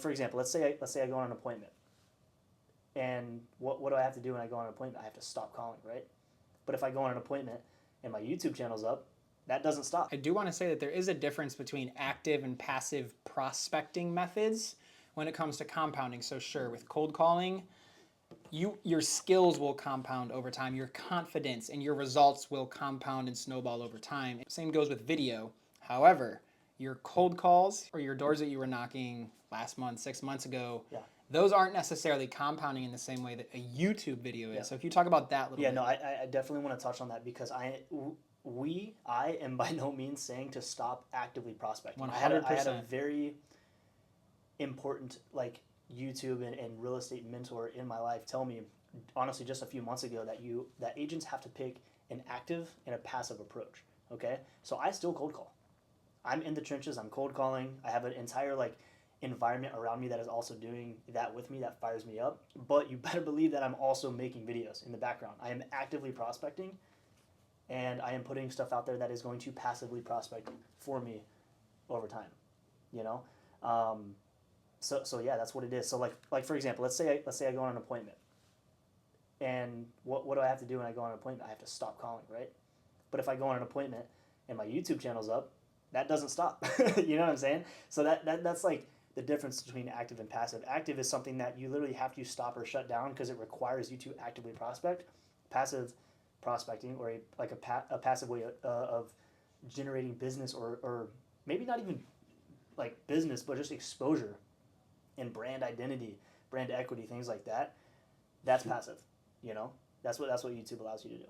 For example, let's say I go on an appointment, and what do I have to do when I go on an appointment? I have to stop calling, right? But if I go on an appointment and my YouTube channel's up, that doesn't stop. I do want to say that there is a difference between active and passive prospecting methods when it comes to compounding. So sure, with cold calling, your skills will compound over time, your confidence and your results will compound and snowball over time. Same goes with video. However, your cold calls or your doors that you were knocking last month, 6 months ago, Yeah. those aren't necessarily compounding in the same way that a YouTube video is. Yeah. So if you talk about that a little bit. Yeah, no, I definitely want to touch on that because I am by no means saying to stop actively prospecting. 100%. I had a very important like YouTube and real estate mentor in my life tell me honestly just a few months ago that agents have to pick an active and a passive approach. Okay, so I still cold call. I'm in the trenches. I'm cold calling. I have an entire like environment around me that is also doing that with me that fires me up. But you better believe that I'm also making videos in the background. I am actively prospecting, and I am putting stuff out there that is going to passively prospect for me over time. You know, so yeah, that's what it is. So like for example, let's say I go on an appointment, and what do I have to do when I go on an appointment? I have to stop calling, right? But if I go on an appointment and my YouTube channel's up, that doesn't stop. You know what I'm saying? So that's like the difference between active and passive. Active is something that you literally have to stop or shut down because it requires you to actively prospect. Passive prospecting, or a passive way of generating business, or maybe not even like business, but just exposure and brand identity, brand equity, things like that. That's passive. You know, that's what YouTube allows you to do.